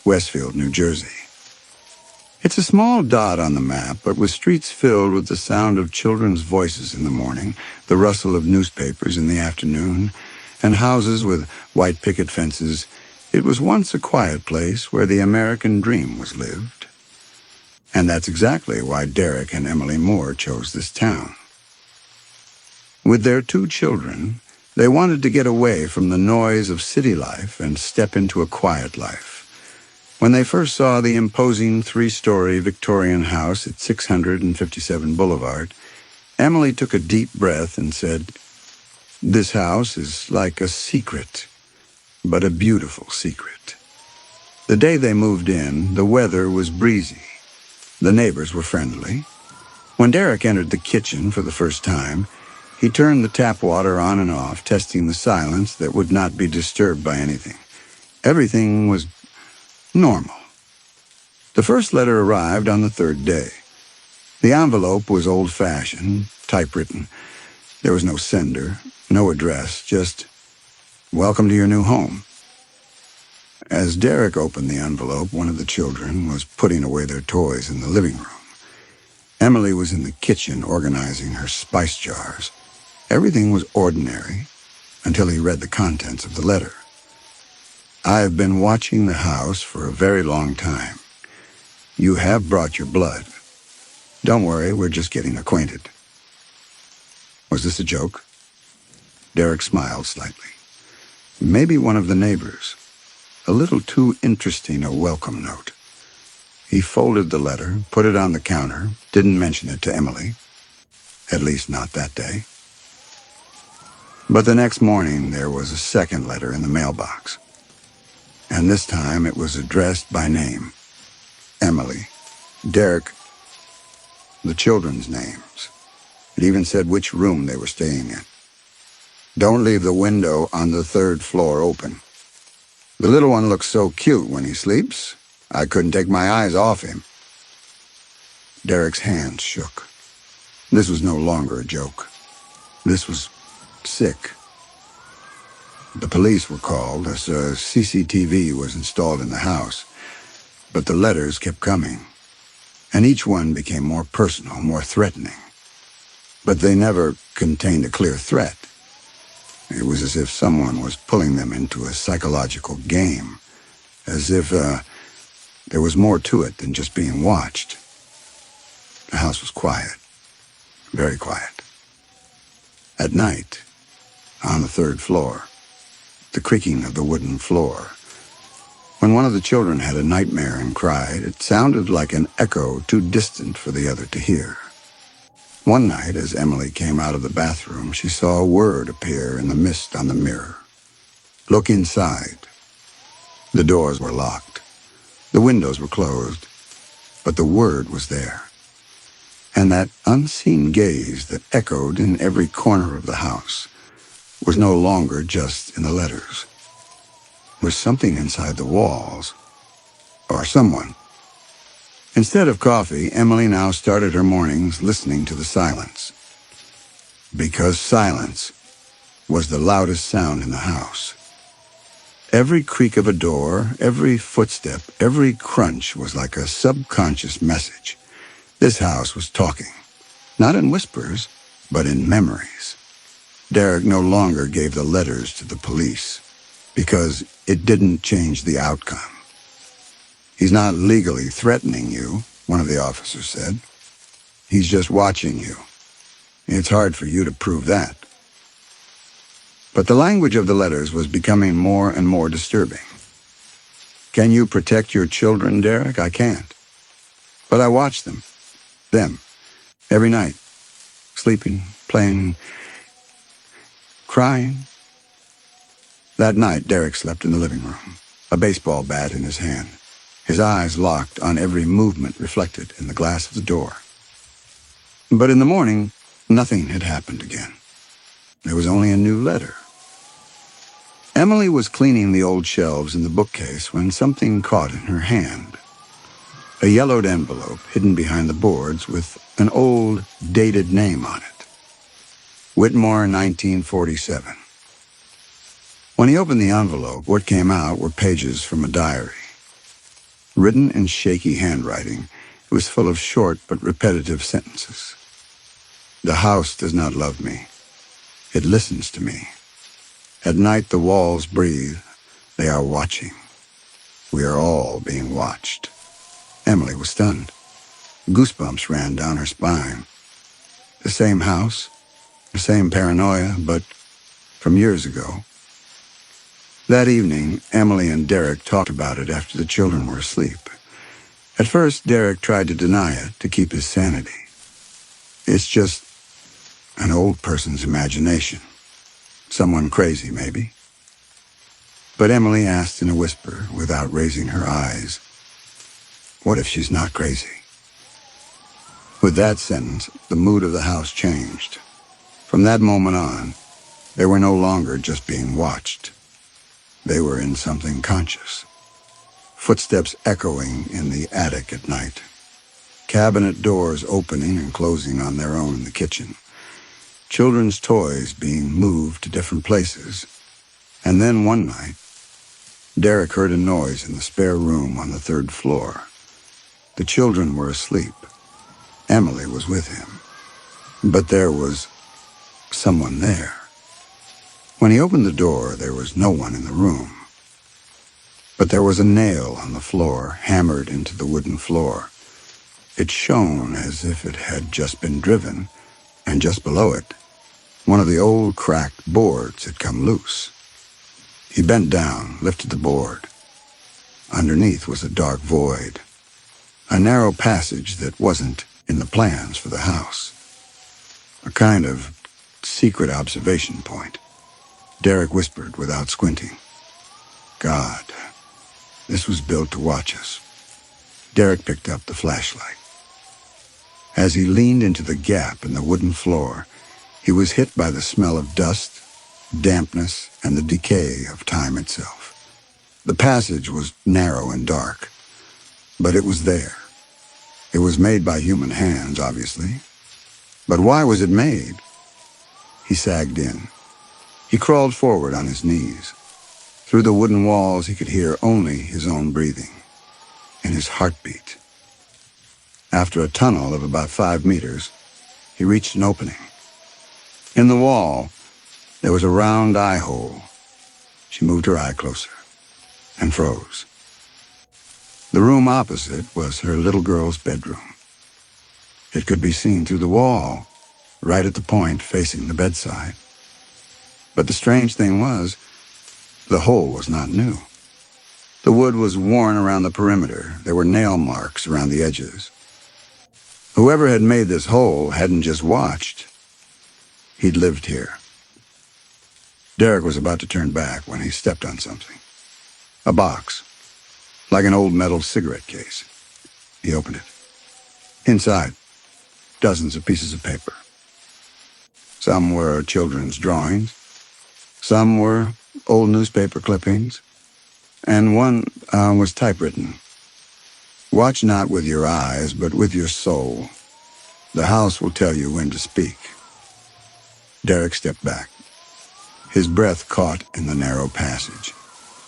Westfield, New Jersey. It's a small dot on the map, but with streets filled with the sound of children's voices in the morning, the rustle of newspapers in the afternoon, and houses with white picket fences, it was once a quiet place where the American dream was lived. And that's exactly why Derek and Emily Moore chose this town. With their 2 children, they wanted to get away from the noise of city life and step into a quiet life. When they first saw the imposing 3-story Victorian house at 657 Boulevard, Emily took a deep breath and said, "This house is like a secret, but a beautiful secret." The day they moved in, the weather was breezy. The neighbors were friendly. When Derek entered the kitchen for the first time, he turned the tap water on and off, testing the silence that would not be disturbed by anything. Everything was normal. The first letter arrived on the 3rd day. The envelope was old-fashioned, typewritten. There was no sender, no address, just, "Welcome to your new home." As Derek opened the envelope, one of the children was putting away their toys in the living room. Emily was in the kitchen organizing her spice jars. Everything was ordinary until he read the contents of the letter. "I've been watching the house for a very long time. You have brought your blood. Don't worry, we're just getting acquainted." Was this a joke? Derek smiled slightly. Maybe one of the neighbors. A little too interesting a welcome note. He folded the letter, put it on the counter, didn't mention it to Emily. At least not that day. But the next morning, there was a second letter in the mailbox. And this time it was addressed by name. Emily, Derek, the children's names. It even said which room they were staying in. "Don't leave the window on the 3rd floor open. The little one looks so cute when he sleeps, I couldn't take my eyes off him." Derek's hands shook. This was no longer a joke. This was sick. The police were called as a CCTV was installed in the house, but the letters kept coming, and each one became more personal, more threatening. But they never contained a clear threat. It was as if someone was pulling them into a psychological game, as if there was more to it than just being watched. The house was quiet, very quiet. At night, on the 3rd floor, the creaking of the wooden floor. When one of the children had a nightmare and cried, it sounded like an echo too distant for the other to hear. One night, as Emily came out of the bathroom, she saw a word appear in the mist on the mirror. "Look inside." The doors were locked. The windows were closed. But the word was there. And that unseen gaze that echoed in every corner of the house was no longer just in the letters. There was something inside the walls. Or someone. Instead of coffee, Emily now started her mornings listening to the silence. Because silence was the loudest sound in the house. Every creak of a door, every footstep, every crunch was like a subconscious message. This house was talking, not in whispers, but in memories. Derek no longer gave the letters to the police, because it didn't change the outcome. "He's not legally threatening you," one of the officers said. "He's just watching you. It's hard for you to prove that." But the language of the letters was becoming more and more disturbing. "Can you protect your children, Derek? I can't. But I watch them, every night, sleeping, playing, crying." That night, Derek slept in the living room, a baseball bat in his hand, his eyes locked on every movement reflected in the glass of the door. But in the morning, nothing had happened again. There was only a new letter. Emily was cleaning the old shelves in the bookcase when something caught in her hand. A yellowed envelope hidden behind the boards with an old, dated name on it. Whitmore, 1947. When he opened the envelope, what came out were pages from a diary. Written in shaky handwriting, it was full of short but repetitive sentences. The house does not love me. It listens to me. At night the walls breathe. They are watching. We are all being watched. Emily was stunned. Goosebumps ran down her spine. The same house, the same paranoia, but from years ago. That evening, Emily and Derek talked about it after the children were asleep. At first, Derek tried to deny it to keep his sanity. It's just an old person's imagination. Someone crazy, maybe. But Emily asked in a whisper, without raising her eyes, "What if she's not crazy?" With that sentence, the mood of the house changed. From that moment on, they were no longer just being watched. They were in something conscious. Footsteps echoing in the attic at night. Cabinet doors opening and closing on their own in the kitchen. Children's toys being moved to different places. And then one night, Derek heard a noise in the spare room on the 3rd floor. The children were asleep. Emily was with him. But there was someone there. When he opened the door, there was no one in the room. But there was a nail on the floor, hammered into the wooden floor. It shone as if it had just been driven, and just below it, one of the old cracked boards had come loose. He bent down, lifted the board. Underneath was a dark void, a narrow passage that wasn't in the plans for the house. A kind of secret observation point. Derek whispered without squinting, "God, this was built to watch us." Derek picked up the flashlight. As he leaned into the gap in the wooden floor, he was hit by the smell of dust, dampness, and the decay of time itself. The passage was narrow and dark, but it was there. It was made by human hands, obviously. But why was it made? He sagged in. He crawled forward on his knees. Through the wooden walls, he could hear only his own breathing and his heartbeat. After a tunnel of about 5 meters, he reached an opening. In the wall, there was a round eye hole. She moved her eye closer and froze. The room opposite was her little girl's bedroom. It could be seen through the wall, right at the point facing the bedside. But the strange thing was, the hole was not new. The wood was worn around the perimeter. There were nail marks around the edges. Whoever had made this hole hadn't just watched. He'd lived here. Derek was about to turn back when he stepped on something. A box, like an old metal cigarette case. He opened it. Inside, dozens of pieces of paper. Some were children's drawings. Some were old newspaper clippings. And one was typewritten. "Watch not with your eyes, but with your soul. The house will tell you when to speak." Derek stepped back. His breath caught in the narrow passage.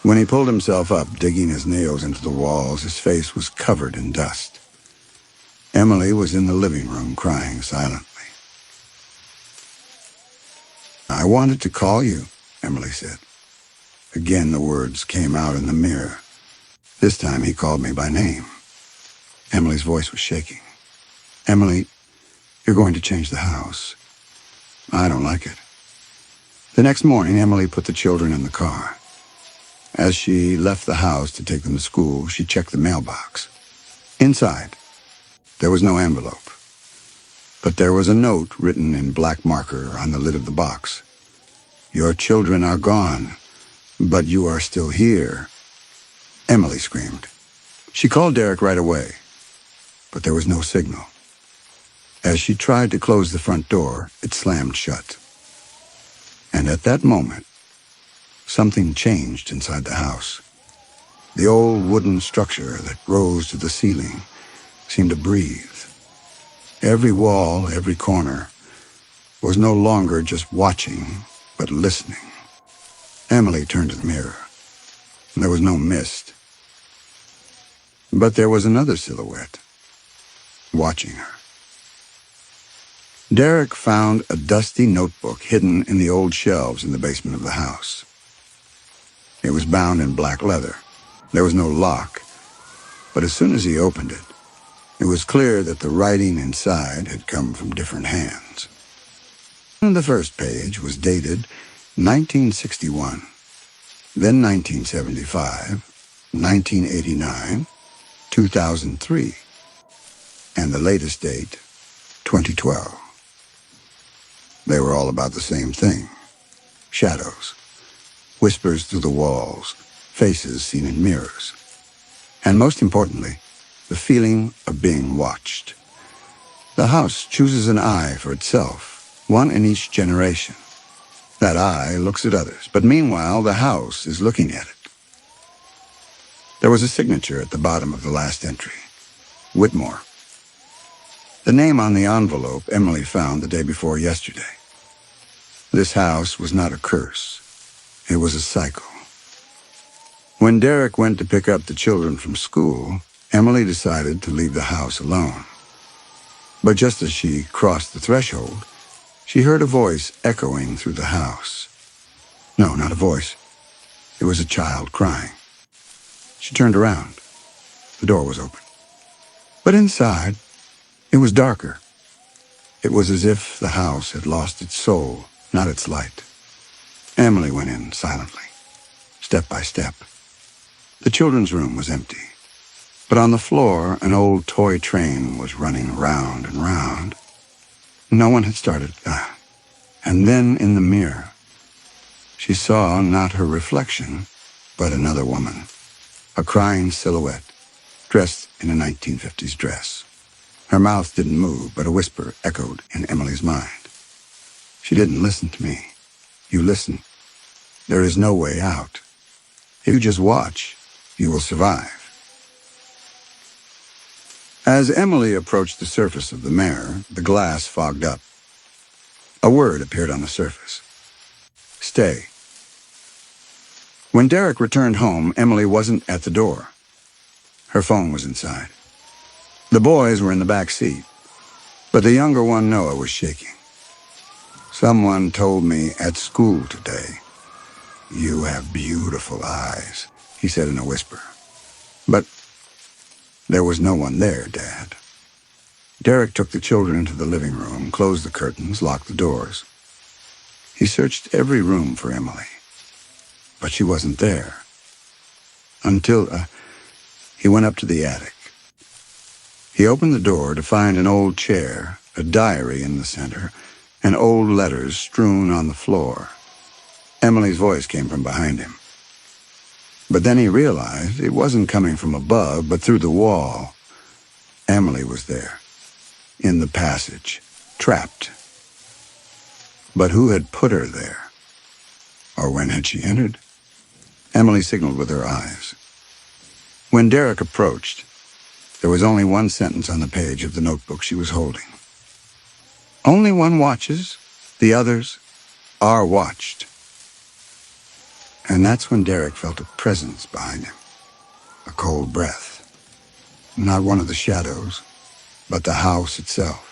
When he pulled himself up, digging his nails into the walls, his face was covered in dust. Emily was in the living room, crying silently. "I wanted to call you," Emily said. Again the words came out in the mirror. This time he called me by name. Emily's voice was shaking. "Emily, you're going to change the house. I don't like it." The next morning, Emily put the children in the car. As she left the house to take them to school, she checked the mailbox. Inside, there was no envelope, but there was a note written in black marker on the lid of the box. "Your children are gone, but you are still here." Emily screamed. She called Derek right away, but there was no signal. As she tried to close the front door, it slammed shut. And at that moment, something changed inside the house. The old wooden structure that rose to the ceiling seemed to breathe. Every wall, every corner, was no longer just watching, but listening. Emily turned to the mirror. There was no mist. But there was another silhouette, watching her. Derek found a dusty notebook hidden in the old shelves in the basement of the house. It was bound in black leather. There was no lock, but as soon as he opened it, it was clear that the writing inside had come from different hands. The first page was dated 1961, then 1975, 1989, 2003, and the latest date, 2012. They were all about the same thing: shadows, whispers through the walls, faces seen in mirrors, and most importantly, the feeling of being watched. The house chooses an eye for itself, one in each generation. That eye looks at others, but meanwhile, the house is looking at it. There was a signature at the bottom of the last entry: Whitmore. The name on the envelope Emily found the day before yesterday. This house was not a curse. It was a cycle. When Derek went to pick up the children from school, Emily decided to leave the house alone. But just as she crossed the threshold, she heard a voice echoing through the house. No, not a voice. It was a child crying. She turned around. The door was open. But inside, it was darker. It was as if the house had lost its soul, not its light. Emily went in silently, step by step. The children's room was empty, but on the floor an old toy train was running round and round. No one had started. And then in the mirror, she saw not her reflection, but another woman, a crying silhouette, dressed in a 1950s dress. Her mouth didn't move, but a whisper echoed in Emily's mind. She didn't listen to me. You listen. There is no way out. If you just watch, you will survive. As Emily approached the surface of the mirror, the glass fogged up. A word appeared on the surface: stay. When Derek returned home, Emily wasn't at the door. Her phone was inside. The boys were in the back seat, but the younger one, Noah, was shaking. Someone told me at school today, "You have beautiful eyes," he said in a whisper. But there was no one there, Dad. Derek took the children into the living room, closed the curtains, locked the doors. He searched every room for Emily, but she wasn't there. Until he went up to the attic. He opened the door to find an old chair, a diary in the center, and old letters strewn on the floor. Emily's voice came from behind him. But then he realized it wasn't coming from above, but through the wall. Emily was there, in the passage, trapped. But who had put her there? Or when had she entered? Emily signaled with her eyes. When Derek approached, there was only one sentence on the page of the notebook she was holding. Only one watches, the others are watched. And that's when Derek felt a presence behind him, a cold breath. Not one of the shadows, but the house itself.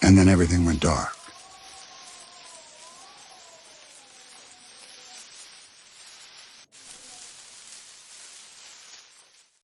And then everything went dark.